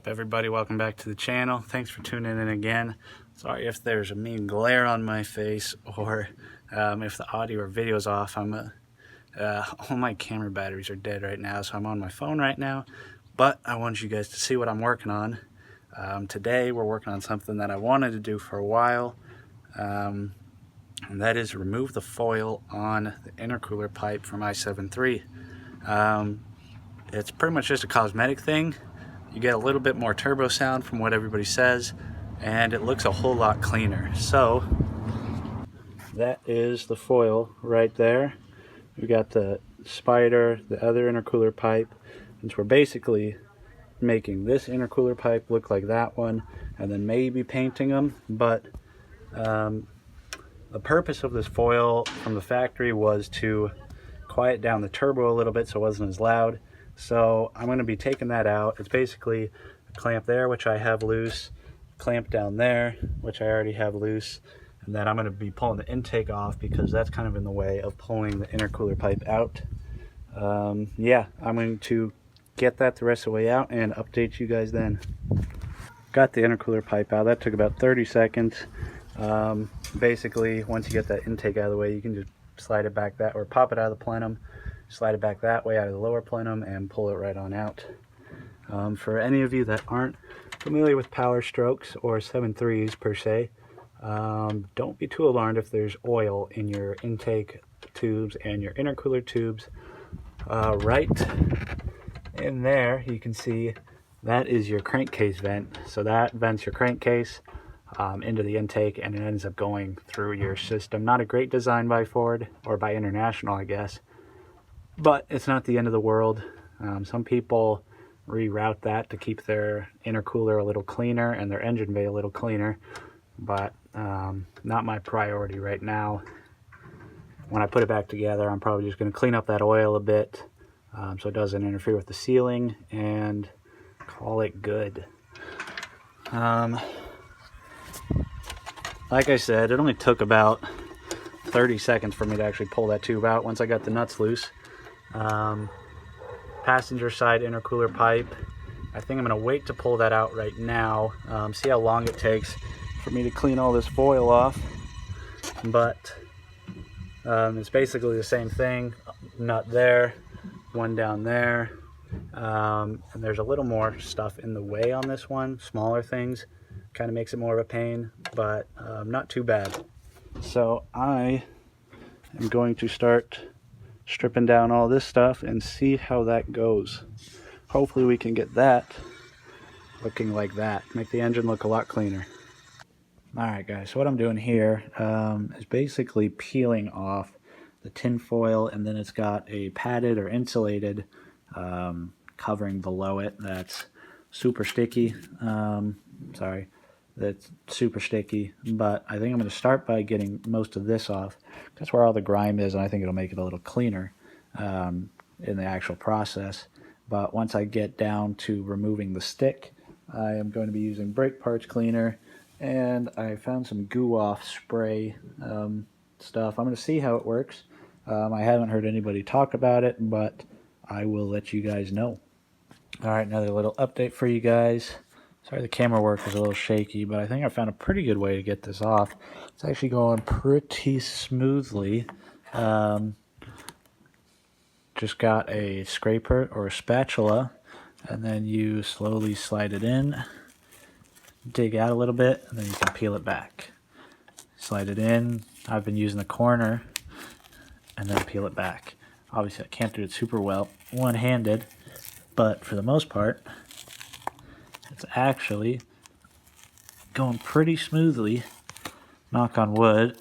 everybody? Welcome back to the channel. Thanks for tuning in again. Sorry if there's a mean glare on my face or if the audio or video is off. All my camera batteries are dead right now, so I'm on my phone right now, but I want you guys to see what I'm working on. Today we're working on something that I wanted to do for a while, and that is remove the foil on the intercooler pipe from my 7.3. It's pretty much just a cosmetic thing. You get a little bit more turbo sound from what everybody says, and it looks a whole lot cleaner. So that is the foil right there. We got the spider, the other intercooler pipe, and so we're basically making this intercooler pipe look like that one, and then maybe painting them. But the purpose of this foil from the factory was to quiet down the turbo a little bit so it wasn't as loud. So I'm going to be taking that out. It's basically a clamp there, which I have loose, clamp down there, which I already have loose, and then I'm going to be pulling the intake off because that's kind of in the way of pulling the intercooler pipe out. Yeah, I'm going to get that the rest of the way out and update you guys then. Got the intercooler pipe out. That took about 30 seconds. Basically, once you get that intake out of the way, you can just slide it back that, or pop it out of the plenum, slide it back that way out of the lower plenum and pull it right on out. For any of you that aren't familiar with Powerstrokes or 7.3s per se, don't be too alarmed if there's oil in your intake tubes and your intercooler tubes. Right in there you can see that is your crankcase vent. So that vents your crankcase into the intake, and it ends up going through your system. Not a great design by Ford, or by International I guess, but it's not the end of the world. Some people reroute that to keep their intercooler a little cleaner and their engine bay a little cleaner, but not my priority right now. When I put it back together, I'm probably just going to clean up that oil a bit so it doesn't interfere with the sealing, and call it good. Like I said, it only took about 30 seconds for me to actually pull that tube out once I got the nuts loose. Passenger side intercooler pipe, I think I'm going to wait to pull that out right now, see how long it takes for me to clean all this foil off. But it's basically the same thing. Nut there, one down there, and there's a little more stuff in the way on this one, smaller things. Kind of makes it more of a pain, but not too bad. So I am going to start stripping down all this stuff and see how that goes. Hopefully we can get that looking like that, make the engine look a lot cleaner. Alright guys, so what I'm doing here is basically peeling off the tin foil, and then it's got a padded or insulated covering below it that's super sticky. That's super sticky, but I think I'm going to start by getting most of this off. That's where all the grime is, and I think it'll make it a little cleaner in the actual process. But once I get down to removing the stick, I am going to be using brake parts cleaner, and I found some goo off spray stuff. I'm going to see how it works. I haven't heard anybody talk about it, but I will let you guys know. Alright, another little update for you guys. Sorry, the camera work is a little shaky, but I think I found a pretty good way to get this off. It's actually going pretty smoothly. Just got a scraper or a spatula, and then you slowly slide it in, dig out a little bit, and then you can peel it back. Slide it in. I've been using the corner, and then peel it back. Obviously, I can't do it super well one-handed, but for the most part, it's actually going pretty smoothly. Knock on wood.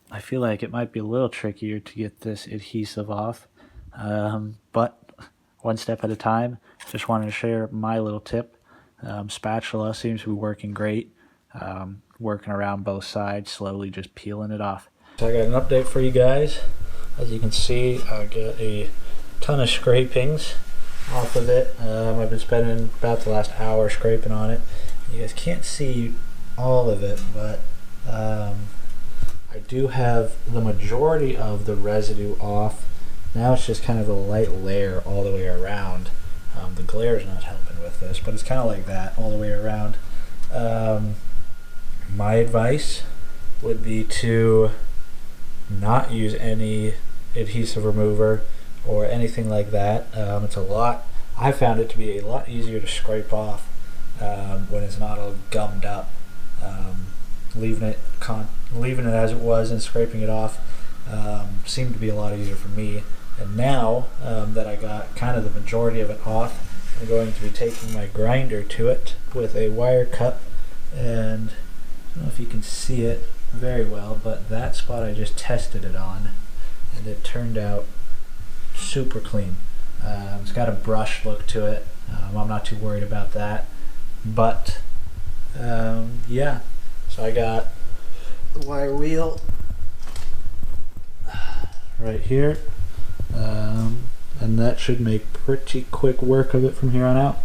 I feel like it might be a little trickier to get this adhesive off, but one step at a time. Just wanted to share my little tip. Spatula seems to be working great. Working around both sides, slowly just peeling it off. So I got an update for you guys. As you can see, I got a ton of scrapings off of it. I've been spending about the last hour scraping on it. You guys can't see all of it, but I do have the majority of the residue off. Now it's just kind of a light layer all the way around. The glare is not helping with this, but it's kind of like that all the way around. My advice would be to not use any adhesive remover or anything like that. I found it to be a lot easier to scrape off when it's not all gummed up. Leaving it as it was and scraping it off seemed to be a lot easier for me. And now that I got kind of the majority of it off, I'm going to be taking my grinder to it with a wire cup, and I don't know if you can see it very well, but that spot I just tested it on, and it turned out super clean. It's got a brush look to it. I'm not too worried about that, but yeah. So I got the wire wheel right here, and that should make pretty quick work of it from here on out.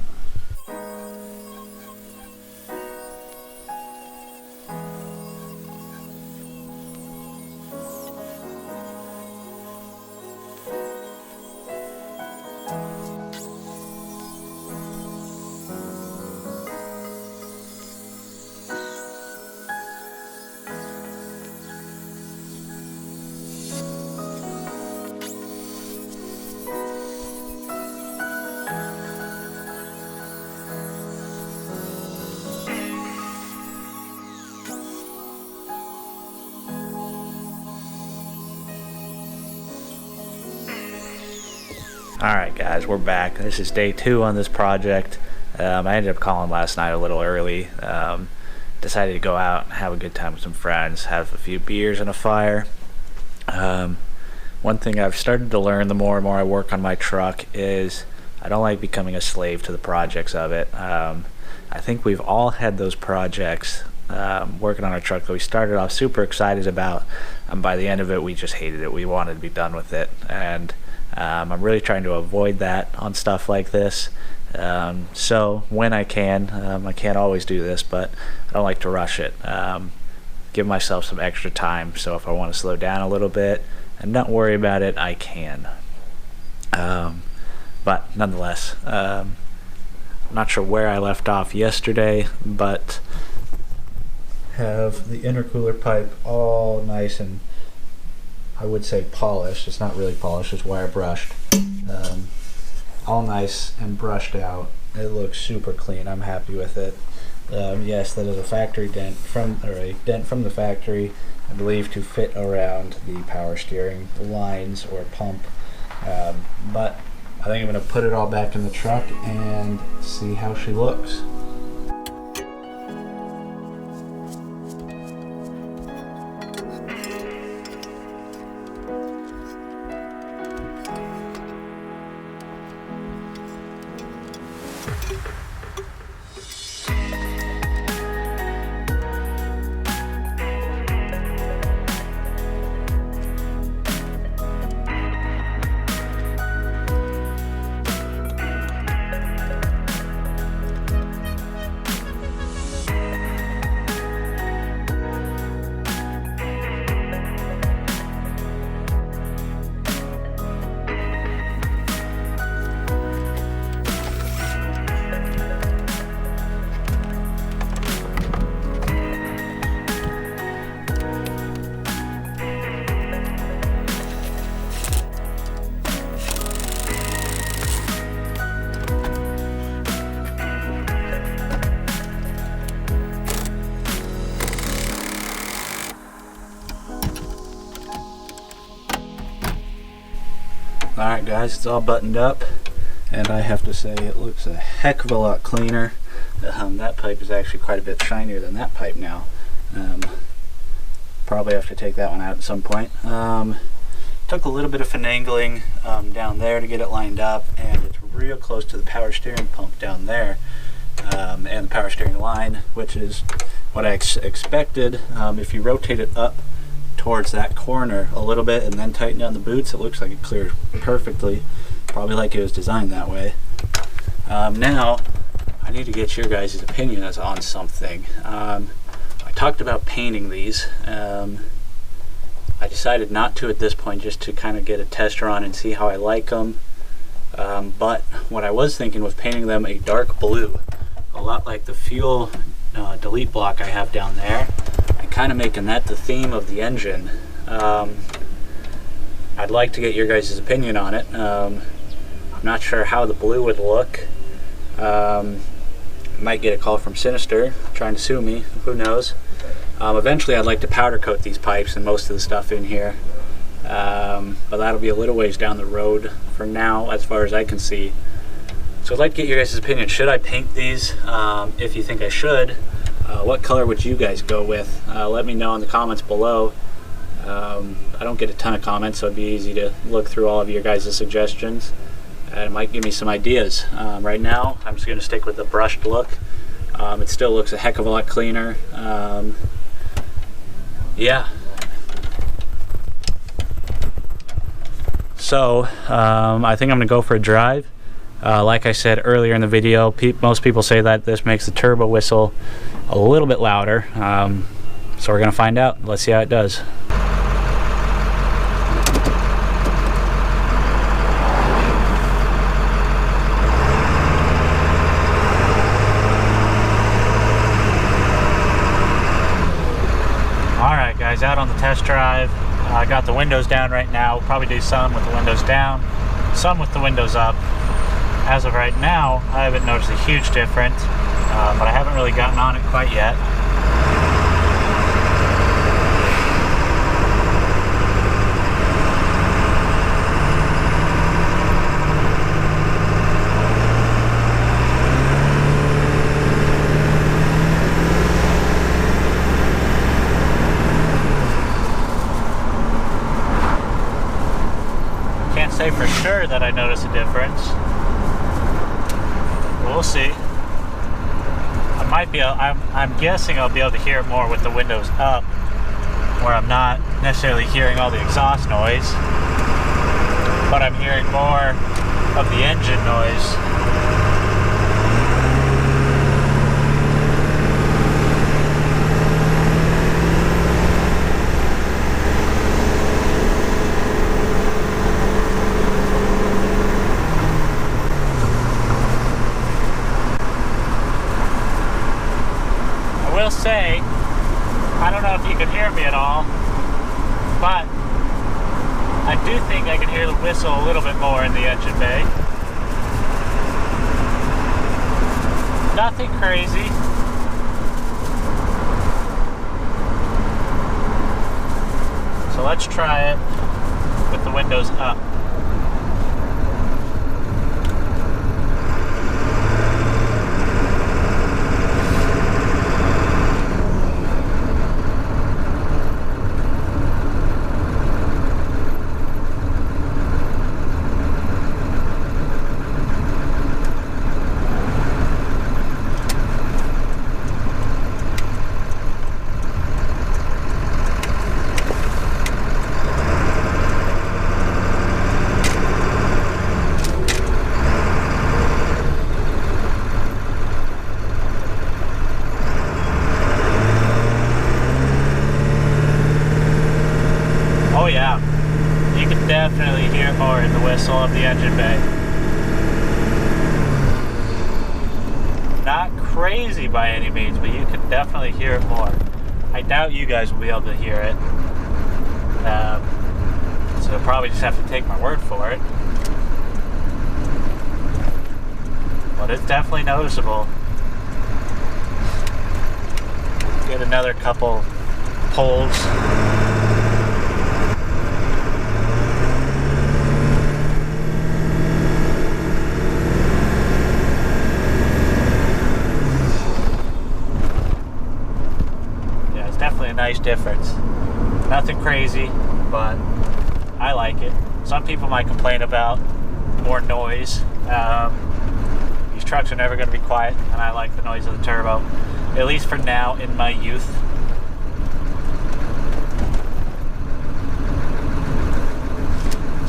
Alright guys, we're back. This is day 2 on this project. I ended up calling last night a little early. Decided to go out and have a good time with some friends, have a few beers and a fire. One thing I've started to learn the more and more I work on my truck is I don't like becoming a slave to the projects of it. I think we've all had those projects working on our truck that we started off super excited about, and by the end of it we just hated it. We wanted to be done with it, and I'm really trying to avoid that on stuff like this. So when I can, I can't always do this, but I don't like to rush it. Give myself some extra time, so if I want to slow down a little bit and not worry about it, I can. But nonetheless, I'm not sure where I left off yesterday, but have the intercooler pipe all nice and, I would say, polished. It's not really polished, it's wire brushed. All nice and brushed out. It looks super clean. I'm happy with it. Yes, that is a factory dent from the factory, I believe, to fit around the power steering lines or pump. But I think I'm going to put it all back in the truck and see how she looks. Alright guys, it's all buttoned up, and I have to say it looks a heck of a lot cleaner. That pipe is actually quite a bit shinier than that pipe now. Probably have to take that one out at some point. Took a little bit of finagling down there to get it lined up, and it's real close to the power steering pump down there, and the power steering line, which is what I expected. If you rotate it up towards that corner a little bit and then tighten down the boots, it looks like it clears perfectly, probably like it was designed that way. Now I need to get your guys' opinions on something. I talked about painting these. I decided not to at this point, just to kind of get a test run and see how I like them. But what I was thinking was painting them a dark blue, a lot like the fuel delete block I have down there, and kind of making that the theme of the engine. I'd like to get your guys' opinion on it. I'm not sure how the blue would look. Might get a call from Sinister trying to sue me, who knows. Eventually I'd like to powder coat these pipes and most of the stuff in here, but that'll be a little ways down the road for now as far as I can see. So I'd like to get your guys' opinion. Should I paint these? If you think I should, what color would you guys go with? Let me know in the comments below. I don't get a ton of comments, so it'd be easy to look through all of your guys' suggestions, and it might give me some ideas. Right now I'm just going to stick with the brushed look. It still looks a heck of a lot cleaner. Yeah. So I think I'm gonna go for a drive. Like I said earlier in the video, most people say that this makes the turbo whistle a little bit louder. So we're gonna find out. Let's see how it does. Alright guys, out on the test drive. I got the windows down right now. We'll probably do some with the windows down, some with the windows up. As of right now, I haven't noticed a huge difference, but I haven't really gotten on it quite yet. Say for sure that I notice a difference. We'll see. I might be. I'm guessing I'll be able to hear it more with the windows up, where I'm not necessarily hearing all the exhaust noise, but I'm hearing more of the engine noise. I will say, I don't know if you can hear me at all, but I do think I can hear the whistle a little bit more in the engine bay. Nothing crazy. So let's try it with the windows up. Oh yeah, you can definitely hear more in the whistle of the engine bay. Not crazy by any means, but you can definitely hear it more. I doubt you guys will be able to hear it, so you'll probably just have to take my word for it. But it's definitely noticeable. Get another couple pulls. Definitely a nice difference. Nothing crazy, but I like it. Some people might complain about more noise. These trucks are never going to be quiet, and I like the noise of the turbo, at least for now in my youth.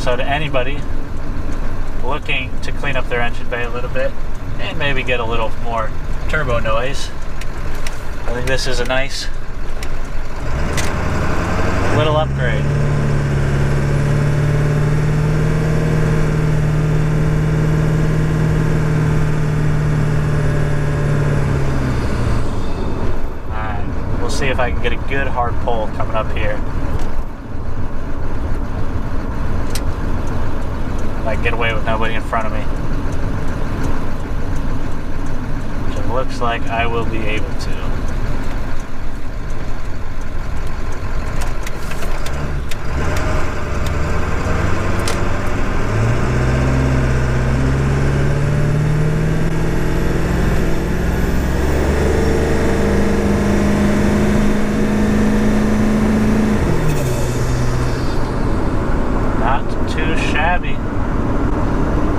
So to anybody looking to clean up their engine bay a little bit and maybe get a little more turbo noise, I think this is a nice little upgrade. if I can get a good hard pull coming up here. If I can get away with nobody in front of me. Which it looks like I will be able to.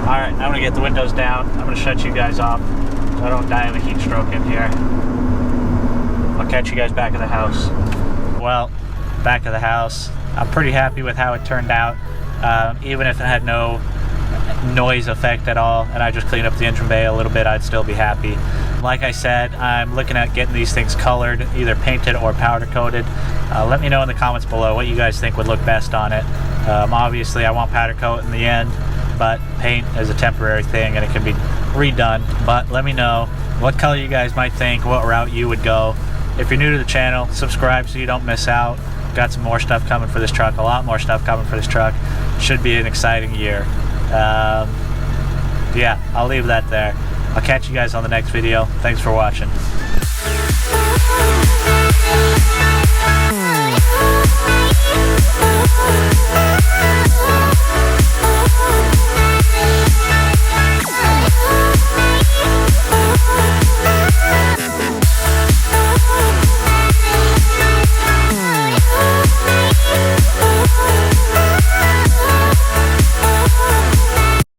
Alright, I'm going to get the windows down. I'm going to shut you guys off so I don't die of a heat stroke in here. I'll catch you guys back at the house. Well, back at the house. I'm pretty happy with how it turned out. Even if it had no noise effect at all and I just cleaned up the engine bay a little bit, I'd still be happy. Like I said, I'm looking at getting these things colored, either painted or powder coated. Let me know in the comments below what you guys think would look best on it. Obviously I want powder coat in the end, but paint is a temporary thing and it can be redone. But let me know what color you guys might think, what route you would go. If you're new to the channel, subscribe so you don't miss out. Got some more stuff coming for this truck, a lot more stuff coming for this truck. Should be an exciting year. Yeah, I'll leave that there. I'll catch you guys on the next video. Thanks for watching.